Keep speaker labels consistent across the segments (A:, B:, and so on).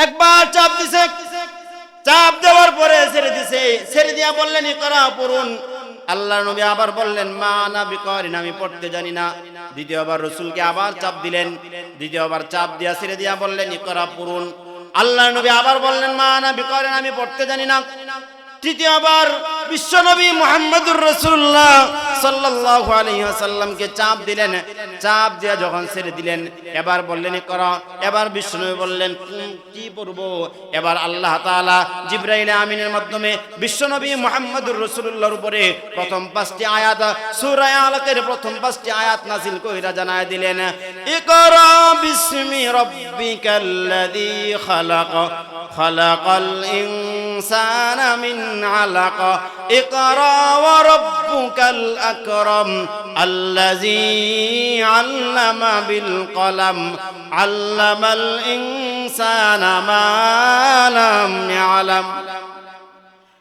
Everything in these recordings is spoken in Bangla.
A: একবার চাপ দিছে, চাপ দেওয়ার পরে ছেড়ে দিছে, ছেড়ে দিয়া বললেন ইকরা পড়ুন। আল্লাহর নবী আবার বললেন মা আনা বিকারিন, আমি পড়তে জানি না। দ্বিতীয়বার রাসূলকে আবার চাপ দিলেন, দ্বিতীয়বার চাপ দিয়া ছেড়ে দিয়া বললেন ইকরা পড়ুন। আল্লাহর নবী আবার বললেন মা আনা বিকারিন, আমি পড়তে জানি না। তৃতীয়বার বিশ্বনবী মুহাম্মদুর রাসূলুল্লাহ সাল্লাল্লাহু আলাইহি ওয়াসাল্লামকে চাপ দিলেন, চাপ দিয়া যখন ছেড়ে দিলেন এবার বললেন ইকরা। এবার বিশ্বনবী বললেন কি পড়ব? এবার আল্লাহ তাআলা জিবরাইল আমিনের মাধ্যমে বিশ্বনবী মুহাম্মদুর রাসূলুল্লাহর উপরে প্রথম 5টি আয়াত সূরা আলাকের প্রথম 5টি আয়াত নাযিল কইরা জানায় দিলেন ইকরা বিসমি রাব্বিকাল্লাযী খালাক খালাকাল ইনসানা মিন আলাক ইকরা ওয়া রাব্বুকাল আকরাম আল্লাযী আল্লামা বিল কলম আল্লামাল ইনসানা মা লাম ইয়ালাম।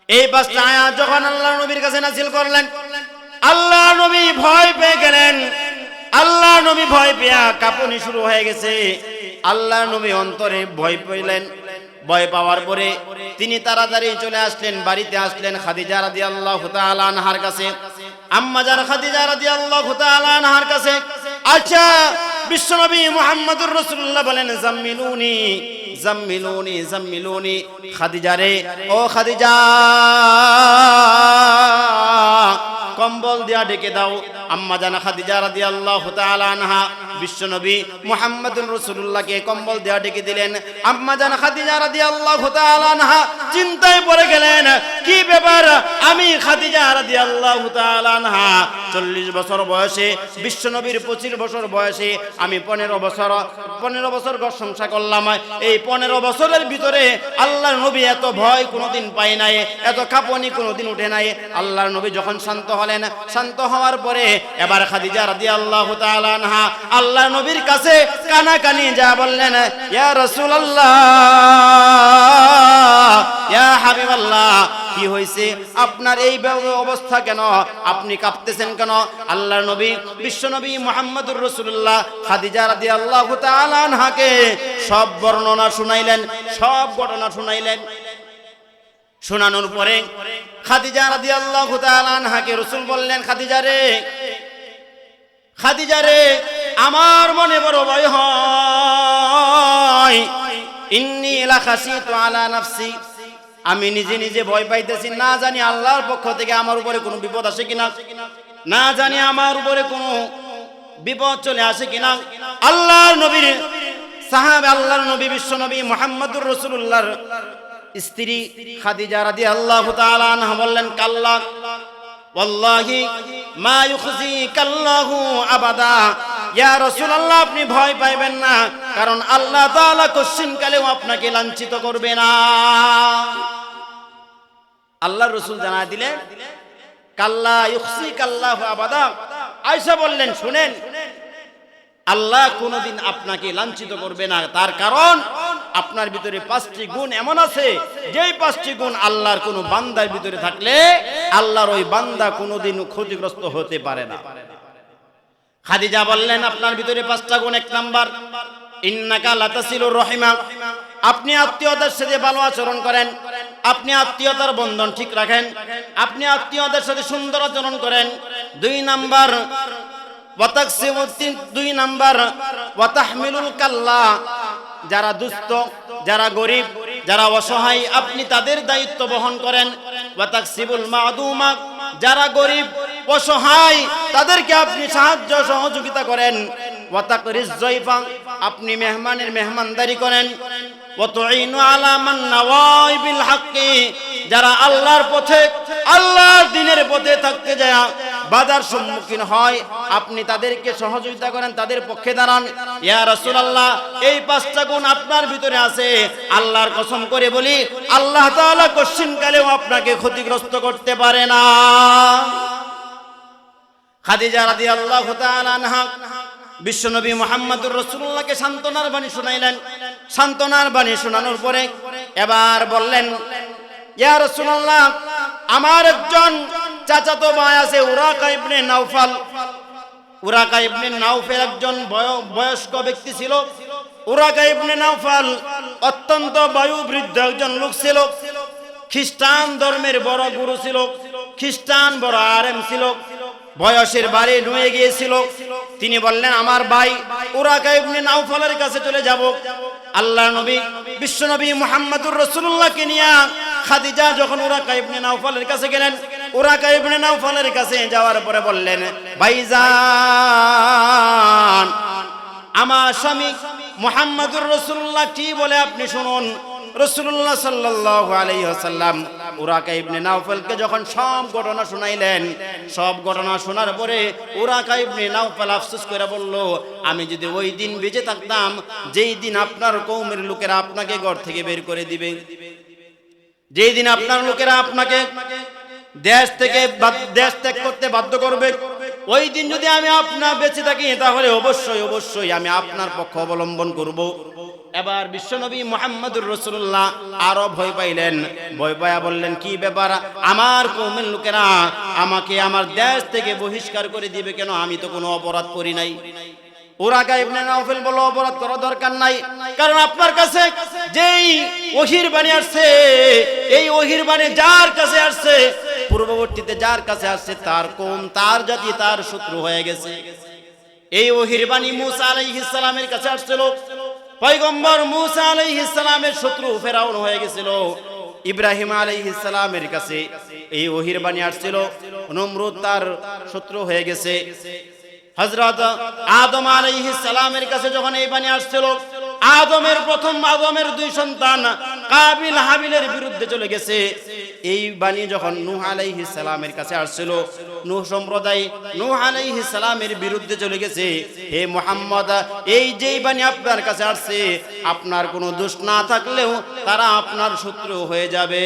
A: এই 5টা আয়াত যখন আল্লাহর নবীর কাছে নাযিল করলেন, আল্লাহর নবী ভয় পেয়ে গেলেন। আল্লাহর নবী ভয় পেয়ে কাঁপুনি শুরু হয়ে গেছে। আল্লাহর নবী অন্তরে ভয় পেলেন। ভয় পাওয়ার পরে তিনি তাড়াতাড়ি চলে আসলেন, বাড়িতে আসলেন খাদিজা রাদিয়াল্লাহু তাআলা আনহার কাছে, আম্মা জান খাদিজা রাদিয়াল্লাহু তাআলা আনহার কাছে। আচ্ছা, বিশ্বনবী মুহাম্মদুর রাসূলুল্লাহ বলেন জাম্মিলুনি জাম্মিলুনি জাম্মিলুনি, খাদিজা রে, ও খাদিজা কম্বল দিয়া ঢেকে দাও। আম্মা জান খাদিজা রাদিয়াল্লাহু তাআলা আনহা বিশ্বনবী মুহাম্মদুর রাসূলুল্লাহকে কম্বল দিয়া ঢেকে দিলেন। আম্মা জান খাদিজা রাদিয়াল্লাহু তাআলা আনহা চিন্তায় পড়ে গেলেন, কি ব্যাপার? আমি খাদিজা রাদিয়াল্লাহু তাআলা আনহা 40 বছর বয়সে, বিশ্বনবীর 25 বছর বয়সে আমি 15 বছর ঘর সংসার করলাম। এই 15 বছরের ভিতরে আল্লাহর নবী এত ভয় কোনোদিন পায় নাই, এত কাঁপুনি কোনোদিন উঠে নাই। আল্লাহর নবী যখন শান্ত হলেন, শান্ত হওয়ার পরে এবার খাদিজা রাদিয়াল্লাহু তাআলা আনহা আল্লাহর নবীর কাছে কানাকানি যা বললেন ইয়া রাসূলুল্লাহ, ইয়া হাবিবাল্লাহ, কি হয়েছে? আপনার এই অবস্থা কেন? আপনি কাঁপতেছেন কেন? আল্লাহর নবী বিশ্বনবী মুহাম্মদুর রাসূলুল্লাহ খাদিজা রাদিয়াল্লাহু তাআলা আনহাকে সব বর্ণনা শুনাইলেন, সব ঘটনা শুনাইলেন। শোনানোর পরে খাদিজা রাদিয়াল্লাহু তাআলা আনহাকে রাসূল বললেন খাদিজা রে, খাদিজা রে, আমার মনে বড় ভয় হয়। ইন্নী লাখাশিতু আলা নাফসি, আমি নিজে নিজে ভয় পাইতেছি, না জানি আল্লাহর পক্ষ থেকে আমার উপরে কোনো বিপদ আসে কিনা, না জানি আমার উপরে কোনো বিপদ চলে আসে কিনা। আল্লাহর নবীর সাহাবা, আল্লাহর নবী বিশ্বনবী মুহাম্মদুর রাসূলুল্লাহর স্ত্রী খাদিজা রাদিয়াল্লাহু তাআলা আনহা বললেন কাল্লা ওয়াল্লাহি মা ইউখজিকাল্লাহু আবাদা, ইয়া রাসূলুল্লাহ আপনি ভয় পাইবেন না, কারণ আল্লাহ তাআলা কোশ্চিন কালেও আপনাকে লাঞ্ছিত করবে না। আল্লাহর রাসূল জানায় দিলেন কাল্লা ইউখজিকাল্লাহু আবাদা। আয়েশা বললেন শুনেন, আল্লাহ কোনোদিন আপনাকে লাঞ্ছিত করবে না, তার কারণ আপনার ভিতরে 5টি গুণ এমন আছে, যেই 5টি গুণ আল্লাহর কোনো বান্দার ভিতরে থাকলে আল্লাহর ওই বান্দা কোনোদিন ক্ষতিগ্রস্ত হতে পারে না। খাদিজা বললেন আপনার ভিতরে 5টা গুণ। 1 নাম্বার ইন্নাকা লাতাসিলুর রহিমা, আপনি আত্মীয়দের সাথে ভালো আচরণ করেন, আপনি আত্মীয়তার বন্ধন ঠিক রাখেন, আপনি আত্মীয়দের সাথে সুন্দর আচরণ করেন। 2 নাম্বার দুই নাম্বার ওয়াতাহমিলুল কাল্লা, যারা দুস্থ, যারা গরিব, যারা অসহায় আপনি তাদের দায়িত্ব বহন করেন। ওয়াতাকসিবুল মাদুমা, যারা গরিব অসহায় তাদেরকে আপনি সাহায্য সহযোগিতা করেন। ওয়াতাকরিজ যায়ফা, আপনি মেহমানের মেহমানদারি করেন। ওয়াতুইনু আলা মান নাওয়াই বিল হাক্কি, যারা আল্লাহর পথে, আল্লাহর দ্বীনের পথে থাকতে যায় বাধার সম্মুখীন হয় আপনি তাদেরকে সহযোগিতা করেন, তাদের পক্ষে দাঁড়ান। ইয়া রাসূলুল্লাহ এই 5টা গুণ আপনার ভিতরে আছে, আল্লাহর কসম করে বলি আল্লাহ তাআলা কোশ্চিন কালেও আপনাকে ক্ষতিগ্রস্ত করতে পারে না। খাদিজা রাদিয়াল্লাহু তাআলা আনহা বিশ্বনবী মুহাম্মদুর রাসূলুল্লাহকে সান্ত্বনার বাণী শুনাইলেন। সান্ত্বনার বাণী শোনানোর পরে এবার বললেন ইয়া রাসূলুল্লাহ, আমার একজন চাচাতো ভাই আছে উরাকা ইবনে নাওফাল। উরাকা ইবনে নাওফাল একজন বয়স্ক ব্যক্তি ছিল, উরাকা ইবনে নাওফাল অত্যন্ত বয়োবৃদ্ধ একজন লোক ছিল, খ্রিস্টান ধর্মের বড় গুরু ছিল, খ্রিস্টান বড় আলেম ছিল, বয়সের বাড়ি নুয়ে গিয়েছিল। তিনি বললেন আমার ভাই উরাকা ইবনে নাওফালের কাছে চলে যাব। আল্লাহর নবী বিশ্বনবী মুহাম্মদুর রাসূলুল্লাহকে নিয়ে খাদিজা যখন উরাকা ইবনে নাওফালের কাছে গেলেন, উরাকা ইবনে নাওফালের কাছে যাওয়ার পরে বললেন ভাইজান আমার স্বামী মুহাম্মদুর রাসূলুল্লাহ কি বলে আপনি শুনুন। রাসূলুল্লাহ সাল্লাল্লাহু আলাইহি ওয়াসাল্লাম উরাকা ইবনে নাওফালকে যখন সব ঘটনা শুনাইলেন, সব ঘটনা শোনার পরে উরাকা ইবনে নাওফাল আফসোস করে বলল আমি যদি ওই দিন বেঁচে থাকতাম যেই দিন আপনার কওমের লোকেরা আপনাকে ঘর থেকে বের করে দিবে, যেই দিন আপনার লোকেরা আপনাকে দেশ ত্যাগ করতে বাধ্য করবে, ওই দিন যদি আমি আপনার বেঁচে থাকি তাহলে অবশ্যই অবশ্যই আমি আপনার পক্ষ অবলম্বন করব। এবার বিশ্বনবী মুহাম্মদুর রাসূলুল্লাহ আরো ভয় পাইলেন, ভয় পায়া বললেন কি ব্যাপার, আমার কওমের লোকেরা আমাকে আমার দেশ থেকে বহিষ্কার করে দিবে কেন, আমি তো কোনো অপরাধ করি নাই। উরাকা ইবনে নাওফাল বলল অপরাধ করার দরকার নাই, কারণ আপনার কাছে যেই ওহীর বাণী আসছে, এই ওহীর বাণী যার কাছে আসছে, পূর্ববর্তীতে যার কাছে আসছে তার কওম তার জাতি তার শত্রু হয়ে গেছে। এই ওহীর বাণী মূসা আলাইহিস সালামের কাছে আসছিল, পয়গম্বর মূসা আলাইহিস সালামের শত্রু ফেরাউন হয়ে গেছিল। ইব্রাহিম আলাইহিস সালামের কাছে এই ওহীর বাণী আসছিল, নমরুদ তার শত্রু হয়ে গেছে। হযরত আদম আলাইহিস সালামের কাছে যখন এই বাণী আসছিল, আদমের দুই সন্তান কাবিল হাবিলের বিরুদ্ধে চলে গেছে। এই বাণী যখন নূহ আলাইহিস সালামের কাছে আসছিল, নূহ সম্প্রদায় নূহ আলাইহিস সালামের বিরুদ্ধে চলে গেছে। হে মুহাম্মদ, এই যেই বাণী আপনার কাছে আসছে, আপনার কোনো দোষ না থাকলেও তারা আপনার শত্রু হয়ে যাবে।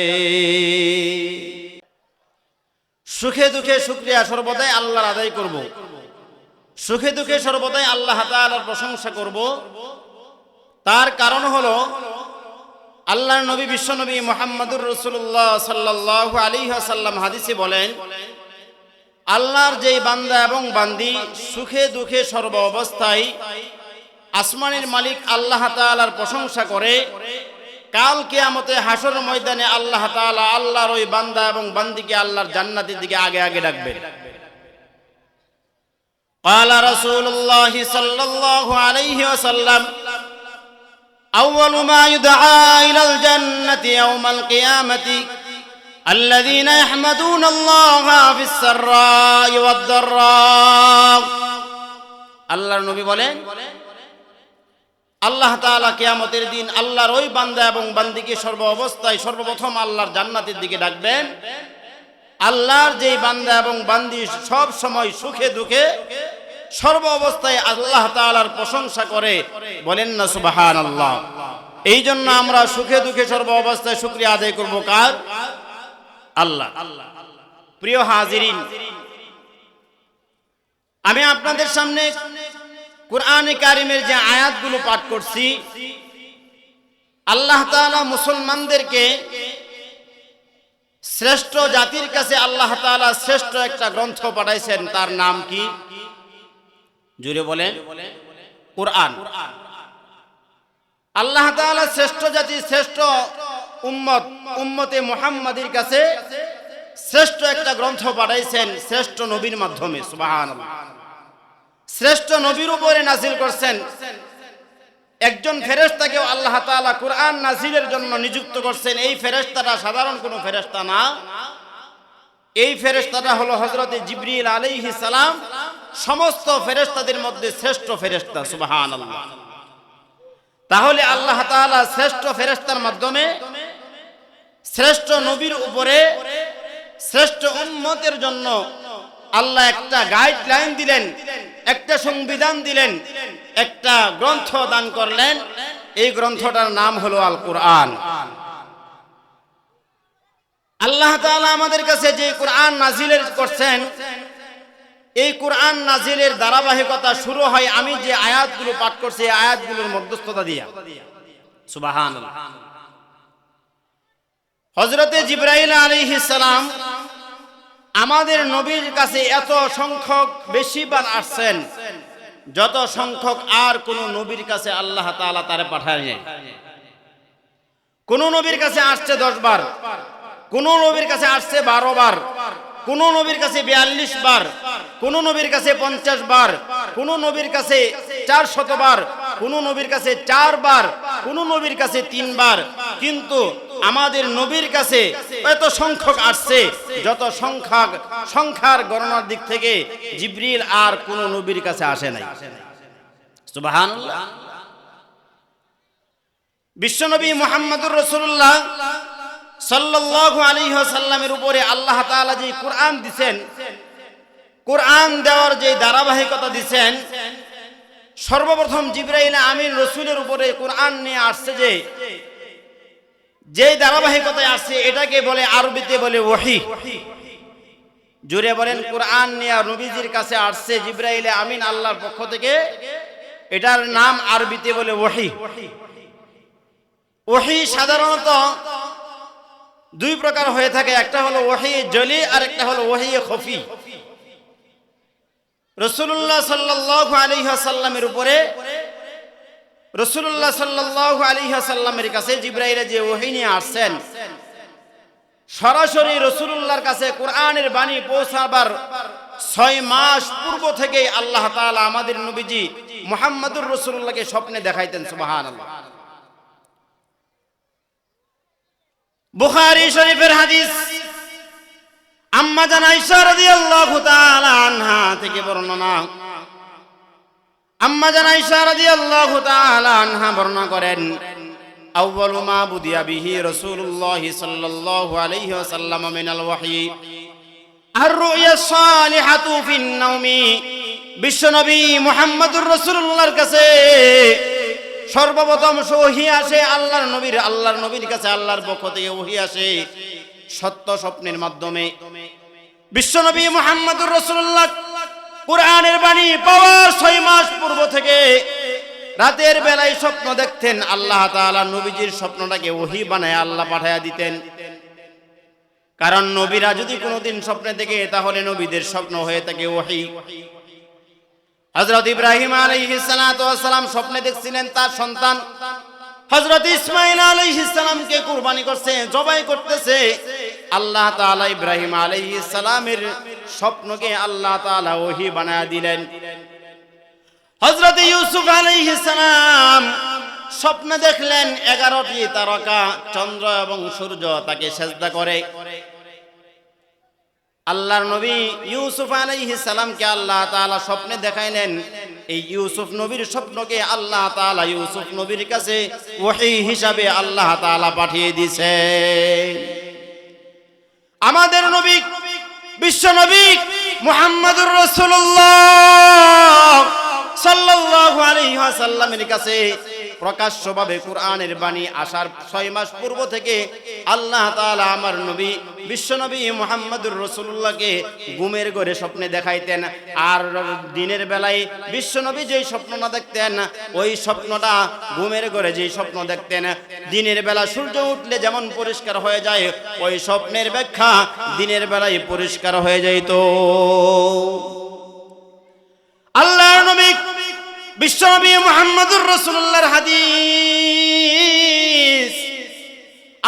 A: সুখে দুঃখে শুকরিয়া সর্বদাই আল্লাহর আদায় করব, সুখে দুঃখে সর্বদাই আল্লাহ তাআলার প্রশংসা করব। তার কারণ হলো আল্লাহর নবী বিশ্বনবী মুহাম্মদুর রাসূলুল্লাহ সাল্লাল্লাহু আলাইহি ওয়াসাল্লাম হাদিসে বলেন, আল্লাহর যেই বান্দা এবং বান্দি সুখে দুঃখে সর্ব অবস্থায় আসমানের মালিক আল্লাহ তাআলার প্রশংসা করে, কাল কিয়ামতে হাসর ময়দানে আল্লাহ তাআলা আল্লাহর ওই বান্দা এবং বান্দিকে আল্লাহর জান্নাতের দিকে আগে আগে ডাকবেন। قال رسول الله صلى الله عليه وسلم أول ما يدعى إلى الجنة يوم القيامة الذين يحمدون الله في السراء والضراء। আল্লাহর নবী বলেন আল্লাহ তাআলা কিয়ামতের দিন আল্লাহর ওই বান্দা এবং বান্দিকে সর্ব অবস্থায় সর্বপ্রথম আল্লাহর জান্নাতের দিকে ডাকবেন। আল্লাহর যেই বান্দা এবং বান্দি সব সময় সুখে দুঃখে সর্ব অবস্থায় আল্লাহ তাআলার প্রশংসা করে, বলেন না সুবহানাল্লাহ। এই জন্য আমরা সুখে দুঃখে সর্ব অবস্থায় শুকরিয়া আদায় করব কার? আল্লাহ। প্রিয় হাজিরিন, আমি আপনাদের সামনে কুরআনে কারীমের যে আয়াতগুলো পাঠ করছি, আল্লাহ তাআলা মুসলমানদেরকে শ্রেষ্ঠ জাতির কাছে আল্লাহ তাআলা শ্রেষ্ঠ একটা গ্রন্থ পাঠাইছেন। তার নাম কি? জুড়ে বলেন, কুরআন। আল্লাহ তাআলা শ্রেষ্ঠ জাতি শ্রেষ্ঠ উম্মতে মুহাম্মাদির কাছে শ্রেষ্ঠ একটা গ্রন্থ পাঠাইছেন শ্রেষ্ঠ নবীর মাধ্যমে। সুবহানাল্লাহ। শ্রেষ্ঠ নবীর উপরে নাজিল করছেন। একজন ফেরেশতাকে আল্লাহ তাআলা কুরআন নাজিলের জন্য নিযুক্ত করছেন। এই ফেরেশতাটা সাধারণ কোনো ফেরেশতা না, এই ফেরেশতাটা হলো হযরত জিবরিল আলাইহিস সালাম, সমস্ত ফেরেশতাদের মধ্যে শ্রেষ্ঠ ফেরেশতা। সুবহানাল্লাহ। তাহলে আল্লাহ তাআলা শ্রেষ্ঠ ফেরেশতার মাধ্যমে শ্রেষ্ঠ নবীর উপরে শ্রেষ্ঠ উম্মতের জন্য আল্লাহ একটা গাইডলাইন দিলেন, একটা সংবিধান দিলেন, একটা গ্রন্থ দান করলেন। এই গ্রন্থটার নাম হলো আল কুরআন। আল্লাহ তাআলা আমাদের কাছে যে কুরআন নাজিলের করছেন, এই কুরআন নাজিলের ধারাবাহিকতা শুরু হয় আমি যে আয়াতগুলো পাঠ করছি এই আয়াতগুলোর মধ্যস্থতা দিয়া। সুবহানাল্লাহ। হযরতে জিবরাইল আলাইহিস সালাম আমাদের নবীর কাছে এত সংখ্যক বেশিবার আসছেন, যত সংখ্যক আর কোন নবীর কাছে আল্লাহ তাআলা তারে পাঠায় নাই। কোন নবীর কাছে আসছে 10 বার, কোন নবীর কাছে আসছে 12 বার, কোন নবীর কাছে 42 বার, কোন নবীর কাছে 50 বার, কোন নবীর কাছে 400 বার, কোন নবীর কাছে 4 বার, কোন নবীর কাছে 3 বার। কিন্তু আমাদের নবীর কাছে এত সংখ্যক আসছে, যত সংখ্যার গণনার দিক থেকে জিবরিল আর কোন নবীর কাছে আসে নাই। সুবহানাল্লাহ। বিশ্বনবী মুহাম্মদুর রাসূলুল্লাহ সাল্লাল্লাহু আলাইহি ওয়াসাল্লামের উপরে আল্লাহ তাআলা যে কোরআন দিবেন, কোরআন দেওয়ার যে ধারাবাহিকতা দিবেন, সর্বপ্রথম জিবরাইল আমিন রাসূলের উপরে কোরআন নিয়ে আসছে, যে ধারাবাহিকতায় আসছে এটাকে বলে আরবিতে বলে ওহী। জুড়ে বলেন, কোরআন নিয়ে নবীজির কাছে আসছে জিবরাইল আমিন আল্লাহর পক্ষ থেকে, এটার নাম আরবিতে বলে ওহী। ওহী সাধারণত দুই প্রকার হয়ে থাকে, একটা হলো ওহী জলি আর একটা হলো ওহী খফি। রাসূলুল্লাহ সাল্লাল্লাহু আলাইহি ওয়াসাল্লামের উপরে, রাসূলুল্লাহ সাল্লাল্লাহু আলাইহি ওয়াসাল্লামের কাছে জিবরাইল যে ওহী নিয়ে আসছেন, সরাসরি রাসূলুল্লাহর কাছে কোরআনের বাণী পৌঁছাবার 6 মাস পূর্ব থেকে আল্লাহ তাআলা আমাদের নবীজি মুহাম্মদুর রাসূলুল্লাহকে স্বপ্নে দেখাইতেন। সুবহানাল্লাহ। বুখারী শরীফের হাদিস, আম্মা জান আয়েশা রাদিয়াল্লাহু তাআলা আনহা থেকে বর্ণনা। আম্মা জান আয়েশা রাদিয়াল্লাহু তাআলা আনহা বর্ণনা করেন, আউয়ালু মা বুদিয়া বিহি রাসূলুল্লাহ সাল্লাল্লাহু আলাইহি ওয়াসাল্লাম মিনাল ওয়াহয়ি আর-রু'য়া সালিহাতু ফিন নাওমি। বিশ্বনবী মুহাম্মদুর রাসূলুল্লাহর কাছে সর্বপ্রথম ওহী আসে আল্লাহর নবীর কাছে আল্লাহর পক্ষ থেকে ওহী আসে সত্য স্বপ্নের মাধ্যমে। বিশ্বনবী মুহাম্মদুর রাসূলুল্লাহ কোরআনের বাণী পাওয়ার 6 মাস পূর্ব থেকে রাতের বেলায় স্বপ্ন দেখতেন। আল্লাহ তাআলা নবীজির স্বপ্নটাকে ওহী বানায় আল্লাহ পাঠায়া দিতেন। কারণ নবীরা যদি কোনোদিন স্বপ্নে দেখে তাহলে নবীদের স্বপ্ন হয়ে থাকে ওহী। হযরত ইব্রাহিম আলাইহিস সালাতু ওয়াস সালাম স্বপ্নে দেখছিলেন তার সন্তান হযরত ইসমাঈল আলাইহিস সালামকে কুরবানি করছে, জবাই করতেছে। আল্লাহ তাআলা ইব্রাহিম আলাইহিস সালামের স্বপ্নকে আল্লাহ তাআলা ওহী বানায়া দিলেন। হযরত ইউসুফ আলাইহিস সালাম স্বপ্নে দেখলেন 11টি তারকা চন্দ্র এবং সূর্য তাকে সিজদা করে। আল্লাহর নবী ইউসুফ আলাইহিস সালামকে আল্লাহ তাআলা স্বপ্নে দেখাইলেন। এই ইউসুফ নবীর স্বপ্নকে আল্লাহ তাআলা ইউসুফ নবীর কাছে ওহী হিসাবে আল্লাহ তাআলা পাঠিয়ে দিয়েছেন। আমাদের নবী বিশ্ব নবী মুহাম্মদুর রাসূলুল্লাহ সাল্লাল্লাহু আলাইহি ওয়াসাল্লামের কাছে প্রকাশ্যভাবে কোরআনের বাণী আসার 6 মাস পূর্ব থেকে আল্লাহ তাআলা আমার নবী বিশ্বনবী মুহাম্মদুর রাসূলুল্লাহকে ঘুমের ঘরে স্বপ্নে দেখাইতেন। আর দিনের বেলায় বিশ্বনবী যেই স্বপ্নটা দেখতেন, ওই স্বপ্নটা ঘুমের ঘরে যেই স্বপ্ন দেখতেন, দিনের বেলা সূর্য উঠলে যেমন পরিষ্কার হয়ে যায়, ওই স্বপ্নের ব্যাখ্যা দিনের বেলায় পরিষ্কার হয়ে যাইত। আল্লাহর নবী বিশ্বনবী মুহাম্মদুর রাসূলুল্লাহর হাদিস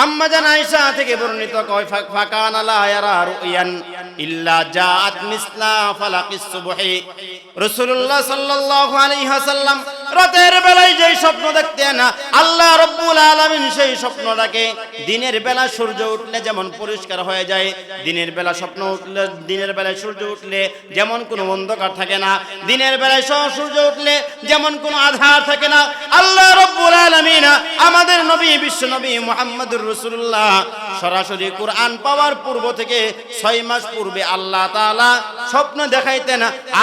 A: আম্মা জান আয়েশা থেকে বর্ণিত, কয় ফাকানা লা ইয়ারা রুয়ান ইল্লা জাআত মিসলা ফালাকিস সুবহি। রাসূলুল্লাহ সাল্লাল্লাহু আলাইহি ওয়াসাল্লাম রাতের বেলায় যেই স্বপ্ন দেখতেন, আল্লাহ রাব্বুল আলামিন সেই স্বপ্নটাকে দিনের বেলা সূর্য উঠলে যেমন পরিষ্কার হয়ে যায়, দিনের বেলা স্বপ্ন উঠলে, দিনের বেলায় সূর্য উঠলে যেমন কোনো অন্ধকার থাকে না, দিনের বেলায় সূর্য উঠলে যেমন কোনো আধার থাকে না, আল্লাহ রাব্বুল আলামিন আমাদের নবী বিশ্বনবী মুহাম্মদুর রাসূলুল্লাহ সরাসরি কোরআন পাওয়ার পূর্ব থেকে 6 মাস পূর্বে আল্লাহ তাআলা স্বপ্ন দেখাইতেন।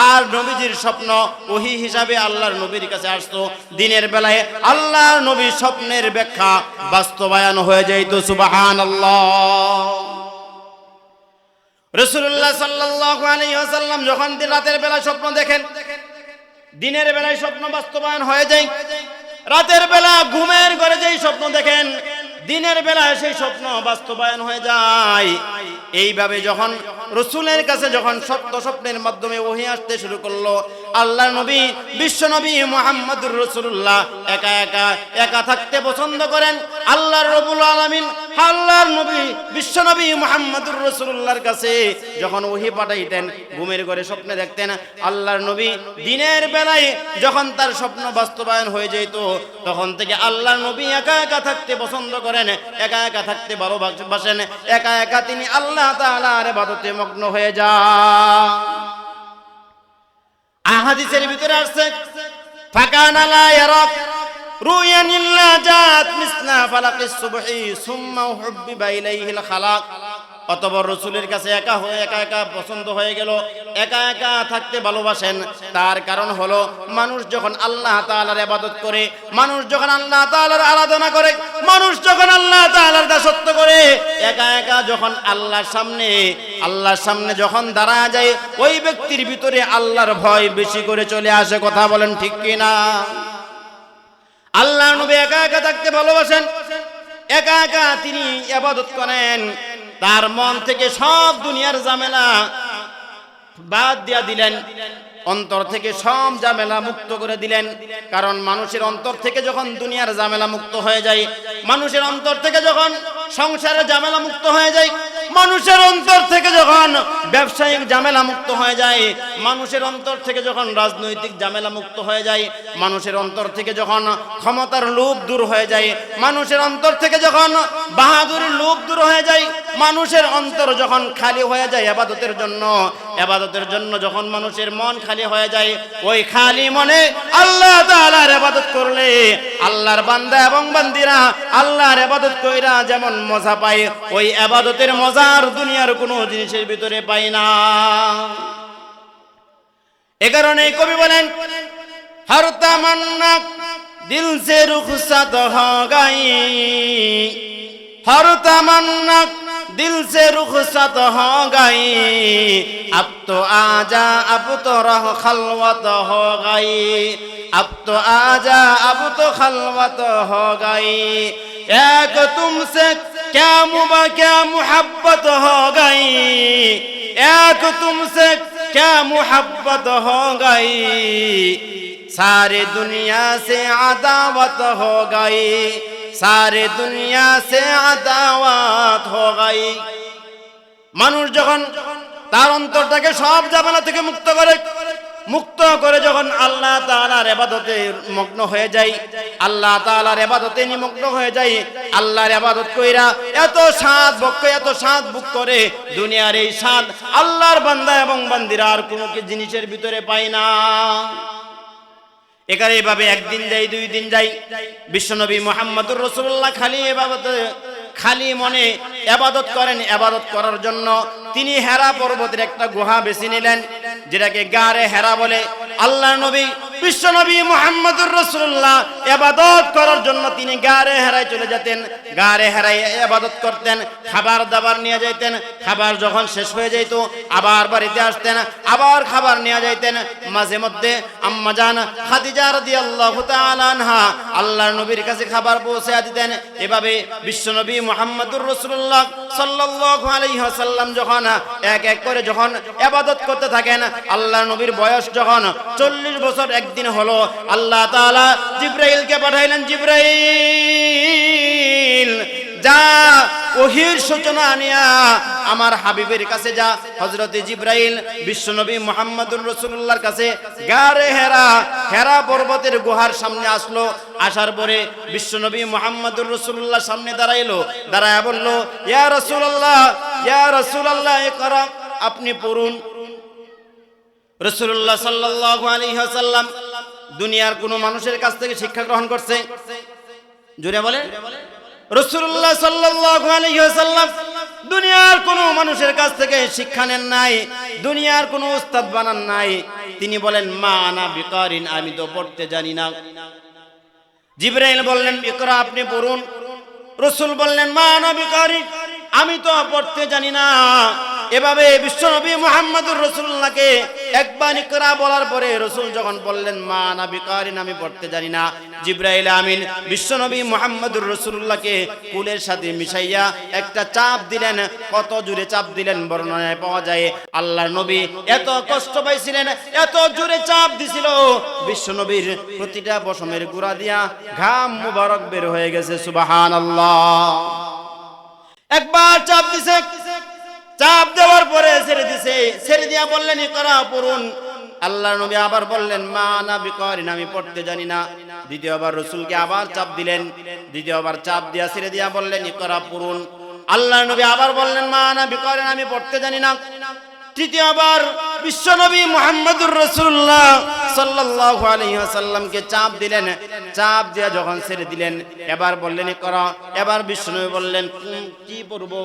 A: আর নবীজির স্বপ্ন ওহী হিসাবে আল্লাহর নবীর কাছে আসতো। দিনের বেলায় আল্লাহর নবীর স্বপ্নের ব্যাখ্যা বাস্তবায়ন হয়ে যাইত। সুবহানাল্লাহ। রাসূলুল্লাহ সাল্লাল্লাহু আলাইহি ওয়াসাল্লাম যখন রাতের বেলা স্বপ্ন দেখেন, দিনের বেলায় স্বপ্ন বাস্তবায়ন হয়ে যায়। রাতের বেলা ঘুমের ঘরে যেই স্বপ্ন দেখেন, দিনের বেলায় সেই স্বপ্ন বাস্তবায়ন হয়ে যায়। এইভাবে যখন রাসূলের কাছে যখন সত্য স্বপ্নের মাধ্যমে ওহী আসতে শুরু করলো, আল্লাহর নবী বিশ্ব নবী মুহাম্মদুর রাসূলুল্লাহ একা থাকতে পছন্দ করেন। আল্লাহর রাব্বুল আলামিন আল্লাহর নবী বিশ্ব নবী মুহাম্মদুর রাসূলুল্লাহর কাছে যখন ওহী পাঠাইতেন, ঘুমের ঘরে স্বপ্নে দেখতেন, আল্লাহর নবী দিনের বেলায় যখন তার স্বপ্ন বাস্তবায়ন হয়ে যেত, তখন থেকে আল্লাহর নবী একা থাকতে পছন্দ করেন, একা থাকতে ভালোবাসেন, একা তিনি আল্লাহ তাআলার ইবাদতে মগ্ন হয়ে যান। হাদিসের ভিতরে আসছে ফাকানা লা ইয়ারাক রুয়ান ইল্লা জাত মিসলা ফালাকিস সুবহি সুম্মা হুব্বিবা ইলাইহিল খালাক। অতঃপর রাসূলের কাছে একা পছন্দ হয়ে গেল, একা থাকতে ভালোবাসেন। তার কারণ হলো মানুষ যখন আল্লাহ তাআলার ইবাদত করে, মানুষ যখন আল্লাহ তাআলার আরাধনা করে, মানুষ যখন আল্লাহ তাআলার দাসত্ব করে, একা যখন আল্লাহর সামনে যখন দাঁড়ায় যায়, ওই ব্যক্তির ভিতরে আল্লাহর ভয় বেশি করে চলে আসে। কথা বলেন ঠিক কি না? আল্লাহর নবী একা থাকতে ভালোবাসেন, একা তিনি ইবাদত করেন। তার মন থেকে সব দুনিয়ার ঝামেলা বাদ দিয়া দিলেন, অন্তর থেকে সব ঝামেলা মুক্ত করে দিলেন। কারণ মানুষের অন্তর থেকে যখন দুনিয়ার ঝামেলা মুক্ত হয়ে যায়, মানুষের অন্তর থেকে যখন সংসারের ঝামেলা মুক্ত হয়ে যায়, মানুষের অন্তর থেকে যখন ব্যবসায়িক ঝামেলা মুক্ত হয়ে যায়, মানুষের অন্তর থেকে যখন রাজনৈতিক ঝামেলা মুক্ত হয়ে যায়, মানুষের অন্তর থেকে যখন ক্ষমতার লোভ দূর হয়ে যায়, মানুষের অন্তর থেকে যখন বাহাদুরের লোভ দূর হয়ে যায়, মানুষের অন্তর যখন খালি হয়ে যায় ইবাদতের জন্য যখন মানুষের মন খালি হয়ে যায়, ওই খালি মনে আল্লাহ তাআলার ইবাদত করলে আল্লাহর বান্দা এবং বান্দিরা আল্লাহর ইবাদত কইরা যেমন মজা পায়, ওই ইবাদতের মজা আর দুনিয়ার কোনো জিনিসের ভিতরে পায় না। এ কারণে কবি বলেন হর তামান্না দিল সে রুখসাত হো গাই, हर तमन्ना दिल से रुखसत हो गई, अब तो आजा अब तो रह खलवत हो गई, अब तो आजा अब तो खलवत हो गई, एक तुमसे क्या मुहब्बत हो गई, एक तुमसे क्या मुहब्बत हो गई, सारी दुनिया से अदावत हो गई, सारे दुनिया से আদাওয়াত हो गई। মানুষ যখন তার অন্তরটাকে সব ঝামেলা থেকে মুক্ত করে যখন আল্লাহ তাআলার ইবাদতে মগ্ন হয়ে যায়, আল্লাহ তাআলার ইবাদতে নিমগ্ন হয়ে যায়, আল্লাহর ইবাদত কইরা এত স্বাদ ভোগ করে, দুনিয়ার এই স্বাদ আল্লাহর বান্দা এবং বান্দিরা আর কোনো জিনিসের ভিতরে পায় না। এখানে এভাবে একদিন যাই, 2 দিন যাই, বিশ্বনবী মুহাম্মদুর রাসূলুল্লাহ খালি মনে ইবাদত করেন। ইবাদত করার জন্য তিনি হেরা পর্বতের একটা গুহা বেছে নিলেন, যেটাকে গারে হেরা বলে। আল্লাহর নবী বিশ্বনবী মুহাম্মদুর রাসূলুল্লাহ ইবাদত করার জন্য তিনি গারে হেরায় চলে যেতেন, গারে হেরায় ইবাদত করতেন, খাবার দাবার নিয়ে যাইতেন, খাবার যখন শেষ হয়ে যেত আবার বাড়িতে আসতেন, আবার খাবার নিয়ে যাইতেন। মাঝে মধ্যে আম্মা জান খাদিজা রাদিয়াল্লাহু তাআলা আনহা আল্লাহর নবীর কাছে খাবার পৌঁছে দিতেন। এভাবে বিশ্বনবী মুহাম্মদুর রাসূলুল্লাহ সাল্লাল্লাহু আলাইহি ওয়াসাল্লাম যখন এক করে যখন ইবাদত করতে থাকেন, আল্লাহর নবীর বয়স যখন 40 বছর একদিন হলো, আল্লাহ তাআলা জিবরাইলকে পাঠাইলেন, জিবরাইল যা ওহীর সূচনা নিয়া আমার হাবিবের কাছে যা। হযরতে জিবরাইল বিশ্বনবী মুহাম্মদুর রাসূলুল্লাহর কাছে গারে হেরা পর্বতের গুহার সামনে আসলো। আসার পরে বিশ্বনবী মুহাম্মদুর রাসূলুল্লাহ সামনে দাঁড়ায়া বলল, ইয়া রাসূলুল্লাহ ইকরা, আপনি পড়ুন। রাসূলুল্লাহ সাল্লাল্লাহু আলাইহি ওয়াসাল্লাম দুনিয়ার কোন মানুষের কাছ থেকে শিক্ষা গ্রহণ করছে? জোরে বলে। রাসূলুল্লাহ সাল্লাল্লাহু আলাইহি ওয়াসাল্লাম দুনিয়ার কোন মানুষের কাছ থেকে শিক্ষা নেন নাই, দুনিয়ার কোন উস্তাদ বানান নাই। তিনি বলেন মা আনা বিকারিন, আমি তো পড়তে জানি না। জিবরাইল বললেন ইকরা, আপনি পড়ুন। রাসূল বললেন মা আনা বিকারিন, আমি তো পড়তে জানি না। এভাবে বিশ্বনবী মুহাম্মদুর রাসূলুল্লাহকে একবার ইকরা বলার পরে রাসূল যখন বললেন মা আনা বিকারিন, আমি পড়তে জানি না, জিবরাইল আমিন বিশ্বনবী মুহাম্মদুর রাসূলুল্লাহকে কুলের সাথে মিশাইয়া একটা চাপ দিলেন। কত জোরে চাপ দিলেন বর্ণনায় পাওয়া যায়। আল্লাহর নবী এত কষ্ট পাইছিলেন, এত জোরে চাপ দিছিল, বিশ্বনবীর প্রতিটা পশমের গুড়া দিয়া ঘাম মুবারক বের হয়ে গেছে। সুবহানাল্লাহ। একবার চাপ দিছে, চাপ দেওয়ার পরে ছেড়ে দিছে, ছেড়ে দিয়া বললেন ইকরা পড়ুন। আল্লাহর নবী আবার বললেন মা আনা বিকারিন, আমি পড়তে জানি না। দ্বিতীয়বার রাসূলকে আবার চাপ দিলেন, দ্বিতীয়বার চাপ দিয়া ছেড়ে দিয়া বললেন ইকরা পড়ুন। আল্লাহর নবী আবার বললেন মা আনা বিকারিন, আমি পড়তে জানি না। তৃতীয়বার বিশ্বনবী মুহাম্মদুর রাসূলুল্লাহ সাল্লাল্লাহু আলাইহি ওয়াসাল্লামকে চাপ দিলেন, চাপ দিয়া যখন ছেড়ে দিলেন এবার বললেন ইকরা। এবার বিশ্বনবী বললেন কি পড়বো?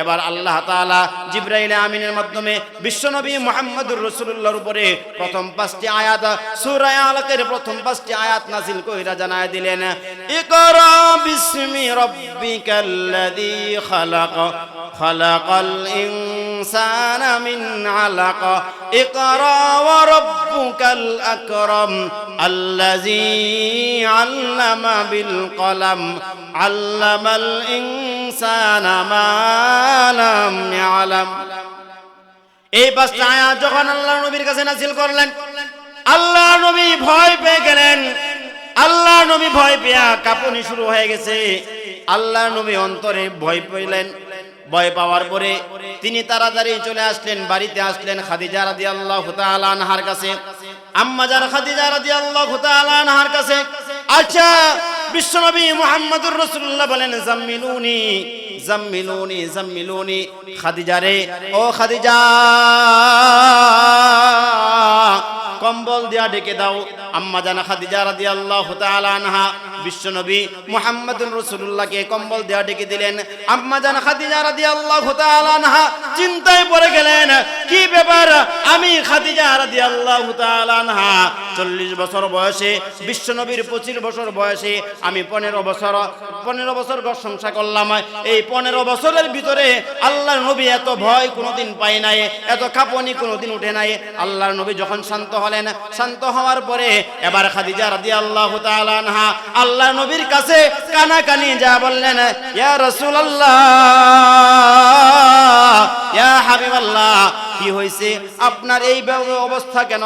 A: এবার আল্লাহ তাআলা জিবরাইল আমিনের মাধ্যমে বিশ্বনবী মুহাম্মদুর রাসূলুল্লাহর উপরে প্রথম 5টি আয়াত সূরা আলাকের প্রথম 5টি আয়াত নাযিল কইরা জানায় দিলেন ইকরা বিসমি রাব্বিকাল্লাযী খালাক খালাকাল ইনসানা মিন আলাক ইকরা ওয়া রাব্বুকাল আকরাম আল্লাযী আল্লামা বিল কলম আল্লামাল ইনসানা মা লাম ইয়ালাম। এই 5টা আয়াত যখন আল্লাহর নবীর কাছে নাযিল করলেন, আল্লাহর নবী ভয় পেয়ে গেলেন। আল্লাহর নবী ভয় পেয়ে কাঁপুনি শুরু হয়ে গেছে। আল্লাহর নবী অন্তরে ভয় পেলেন। ভয় পাওয়ার পরে তিনি তাড়াতাড়ি চলে আসলেন, বাড়িতে আসলেন খাদিজা রাদিয়াল্লাহু তাআলা আনহার কাছে, আম্মা জান খাদিজা রাদিয়াল্লাহু তাআলা আনহার কাছে। আচ্ছা, বিশ্বনবী মুহাম্মদুর রাসূলুল্লাহ বলেন জাম্মিলুনি জাম্মিলুনি জাম্মিলুনি, খাদিজা রে, ও খাদিজা কম্বল দিয়া ঢেকে দাও। আম্মা জান খাদিজা রাদিয়াল্লাহু তাআলা আনহা বিশ্বনবী মুহাম্মদুর রাসূলুল্লাহকে কম্বল দিয়া ঢেকে দিলেন। আম্মা জান খাদিজা রাদিয়াল্লাহু তাআলা আনহা চিন্তায় পড়ে গেলেন, কি ব্যাপার? আমি খাদিজা রাদিয়াল্লাহু তাআলা আনহা 40 বছর বয়সে, বিশ্বনবীর 25 বছর বয়সে আমি 15 বছর ঘর সংসার করলাম। এই 15 বছরের ভিতরে আল্লাহর নবী এত ভয় কোনোদিন পায় নাই, এত কাঁপুনি কোনোদিন উঠে নাই। আল্লাহর নবী যখন শান্ত হলেন, শান্ত হওয়ার পরে এবার খাদিজা রাদিয়াল্লাহু তাআলা আনহা আল্লাহর নবীর কাছে কানাকানি যা বললেন ইয়া রাসূলুল্লাহ, ইয়া হাবিবাল্লাহ, কি হয়েছে? আপনার এই অবস্থা কেন?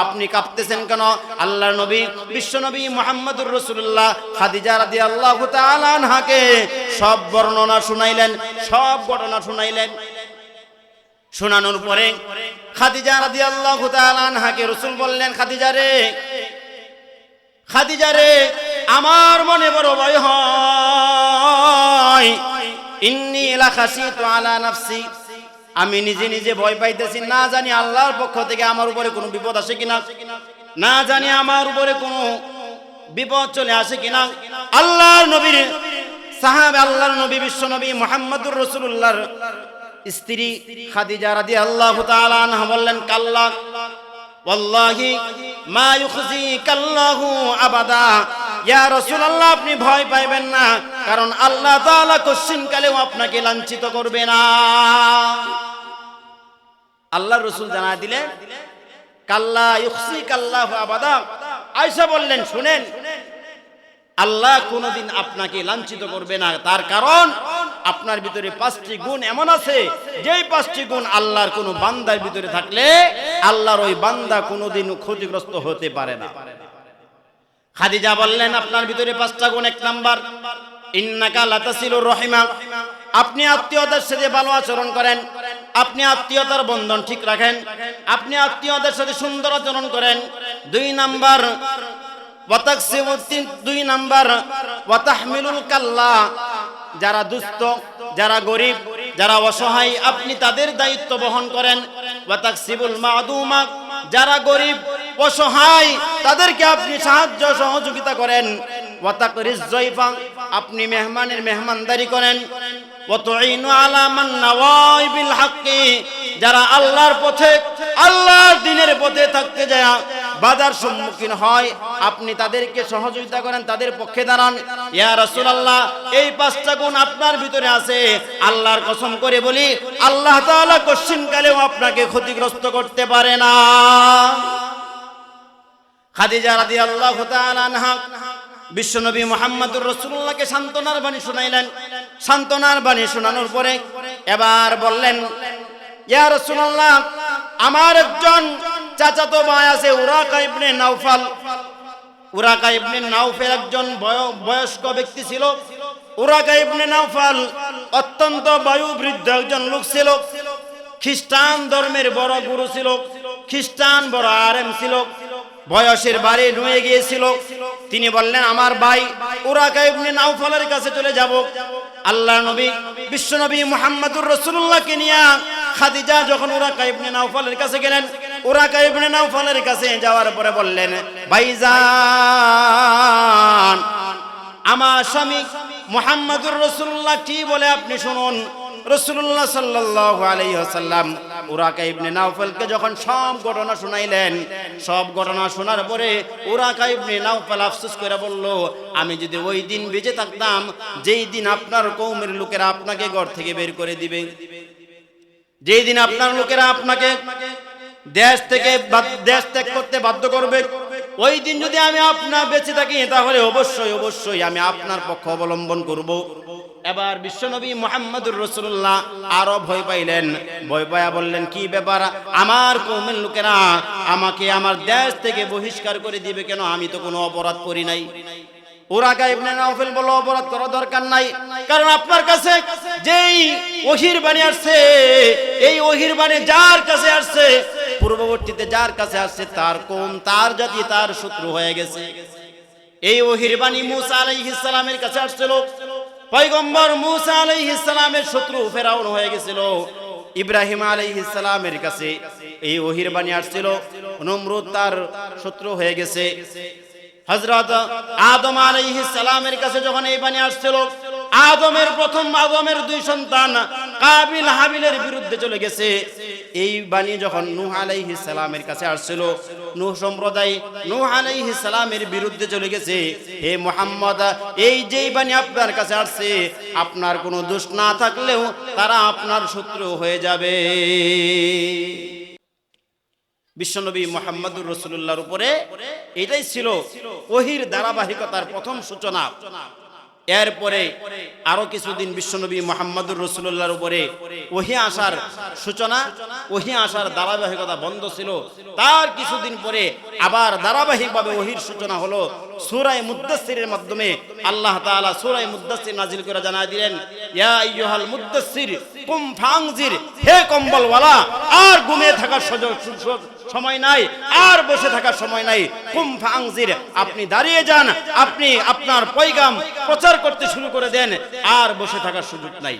A: আপনি কাঁপতেছেন কেন? আল্লাহর নবী বিশ্বনবী মুহাম্মদুর রাসূলুল্লাহ খাদিজা রাদিয়াল্লাহু তাআলা আনহাকে সব বর্ণনা শুনাইলেন, সব ঘটনা শুনাইলেন। শোনানোর পরে খাদিজা রাদিয়াল্লাহু তাআলা আনহাকে রাসূল বললেন খাদিজা রে, খাদিজা রে, আমার মনে বড় ভয় হয়। ইন্নী লাখাশিতু আলা নাফসি, আমি নিজে নিজে ভয় পাইতেছি, না জানি আল্লাহর পক্ষ থেকে আমার উপরে কোনো বিপদ আসে কিনা, না জানি আমার উপরে কোনো বিপদ চলে আসে কিনা। আল্লাহর নবীর সাহাবা, আল্লাহর নবী বিশ্বনবী মুহাম্মদুর রাসূলুল্লাহর স্ত্রী খাদিজা রাদিয়াল্লাহু তাআলা আনহা বললেন কাল্লা ওয়াল্লাহি মা ইউখজিকাল্লাহু আবাদা, ইয়া রাসূলুল্লাহ আপনি ভয় পাইবেন না, কারণ আল্লাহ তাআলা কোশ্চিন কালেও আপনাকে লাঞ্ছিত করবে না। আল্লাহর রাসূল জানায় দিলেন কাল্লা ইউখজিকাল্লাহু আবাদা। আয়েশা বললেন শুনেন, আল্লাহ কোনোদিন আপনাকে লাঞ্ছিত করবে না, তার কারণ আপনার ভিতরে 5টি গুণ এমন আছে, যেই 5টি গুণ আল্লাহর কোনো বান্দার ভিতরে থাকলে আল্লাহর ওই বান্দা কোনোদিন ক্ষতিগ্রস্ত হতে পারে না। খাদিজা বললেন আপনার ভিতরে 5টা গুণ। 1 নাম্বার ইন্নাকা লাতাসিলুর রহিমা, আপনি আত্মীয়দের সাথে ভালো আচরণ করেন, আপনি আত্মীয়তার বন্ধন ঠিক রাখেন, আপনি আত্মীয়দের সাথে সুন্দর আচরণ করেন। 2 নাম্বার দুই নাম্বার ওয়াতাহমিলুল কাল্লা, যারা দুস্থ, যারা গরিব, যারা অসহায় আপনি তাদের দায়িত্ব বহন করেন। ওয়াতাকসিবুল মাদুমা, যারা গরিব অসহায় তাদেরকে আপনি সাহায্য সহযোগিতা করেন। ওয়াতাকরিজ যায়ফা, আপনি মেহমানের মেহমানদারি করেন। ওয়াতুইনু আলা মান নাওয়াই বিল হাক্কি, যারা আল্লাহর পথে, আল্লাহর দ্বীনের পথে থাকতে যায় বাধার সম্মুখীন হয় আপনি তাদেরকে সহযোগিতা করেন, তাদের পক্ষে দাঁড়ান। ইয়া রাসূলুল্লাহ এই 5টা গুণ আপনার ভিতরে আছে, আল্লাহর কসম করে বলি আল্লাহ তাআলা কোশ্চিন কালেও আপনাকে ক্ষতিগ্রস্ত করতে পারে না। খাদিজা রাদিয়াল্লাহু তাআলা আনহা বিশ্বনবী মুহাম্মদুর রাসূলুল্লাহকে সান্ত্বনার বাণী শুনাইলেন। সান্ত্বনার বাণী শোনানোর পরে এবার বললেন, ইয়া রাসূলুল্লাহ, আমার একজন চাচাতো ভাই আছে উরাকা ইবনে নাওফাল। উরাকা ইবনে নাওফাল একজন বয়স্ক ব্যক্তি ছিল। উরাকা ইবনে নাওফাল অত্যন্ত বয়োবৃদ্ধ একজন লোক ছিল। খ্রিস্টান ধর্মের বড় গুরু ছিল, খ্রিস্টান বড় আলেম ছিল, বয়সের বাড়ি নুয়ে গিয়েছিল। তিনি বললেন, আমার ভাই উরাকা ইবনে নাওফালের কাছে চলে যাব। আল্লাহর নবী বিশ্বনবী মুহাম্মদুর রাসূলুল্লাহকে নিয়ে খাদিজা যখন উরাকা ইবনে নাওফালের কাছে গেলেন, উরাকা ইবনে নাওফালের কাছে যাওয়ার পরে বললেন, ভাইজান, আমার স্বামী মুহাম্মদুর রাসূলুল্লাহ কি বলে আপনি শুনুন। রাসূলুল্লাহ সাল্লাল্লাহু আলাইহি ওয়াসাল্লাম উরাকা ইবনে নাওফালকে যখন সব ঘটনা শুনাইলেন, সব ঘটনা শোনার পরে উরাকা ইবনে নাওফাল আফসোস করে বলল, আমি যদি ওই দিন বেঁচে থাকতাম যেই দিন আপনার কওমের লোকেরা আপনাকে ঘর থেকে বের করে দিবে, যেই দিন আপনার লোকেরা আপনাকে দেশ ত্যাগ করতে বাধ্য করবে, ওই দিন যদি আমি আপনার বেঁচে থাকি তাহলে অবশ্যই অবশ্যই আমি আপনার পক্ষ অবলম্বন করব। এবার বিশ্বনবী মুহাম্মদুর রাসূলুল্লাহ আরো ভয় পাইলেন। ভয় পায়া বললেন, কি ব্যাপার, আমার কওমের লোকেরা আমাকে আমার দেশ থেকে বহিষ্কার করে দিবে কেন? আমি তো কোনো অপরাধ করি নাই। উরাকা ইবনে নাওফাল বলল, অপরাধ করার দরকার নাই, কারণ আপনার কাছে যেই ওহীর বাণী আসছে, এই ওহীর বাণী যার কাছে আসছে, পূর্ববর্তীতে যার কাছে আসছে তার কওম, তার জাতি তার শত্রু হয়ে গেছে। এই ওহীর বাণী মূসা আলাইহিস সালামের কাছে আসছিল, পয়গম্বর মূসা আলাইহিস সালামের শত্রু ফেরাউন হয়ে গেছিল। ইব্রাহিম আলাইহিস সালামের কাছে এই ওহীর বাণী আসছিল, নমরুদ তার শত্রু হয়ে গেছে। হযরত আদম আলাইহিস সালামের কাছে যখন এই বাণী আসছিল, আদমের দুই সন্তান কাবিল হাবিলের বিরুদ্ধে চলে গেছে। এই বাণী যখন নূহ আলাইহিস সালামের কাছে আসছিল, নূহ সম্প্রদায় নূহ আলাইহিস সালামের বিরুদ্ধে চলে গেছে। হে মুহাম্মদ, এই যেই বাণী আপনার কাছে আসছে, আপনার কোনো দোষ না থাকলেও তারা আপনার শত্রু হয়ে যাবে। বিশ্বনবী মুহাম্মদুর রাসূলুল্লাহর উপরে এটাই ছিল ওহীর ধারাবাহিকতার প্রথম সূচনা। এরপরে আরো কিছুদিন বিশ্বনবী মুহাম্মদুর রাসূলুল্লাহর উপরে ওহী আসার সূচনা, ওহী আসার ধারাবাহিকতা বন্ধ ছিল। তার কিছুদিন পরে আবার ধারাবাহিকভাবে ওহীর সূচনা হলো। সূরা মুদ্দাসসিরের মাধ্যমে আল্লাহ তাআলা সূরা মুদ্দাসসির নাজিল করে জানায় দিলেন, ইয়া আইয়ুহাল মুদ্দাসসির কুম ফানজির, হে কম্বলওয়ালা, আর ঘুমিয়ে থাকার সময় নাই, আর বসে থাকার সময় নাই। কুম ফানজির, আপনি দাঁড়িয়ে যান, আপনি আপনার পয়গাম প্রচার করতে শুরু করে দেন, আর বসে থাকার সুযোগ নাই।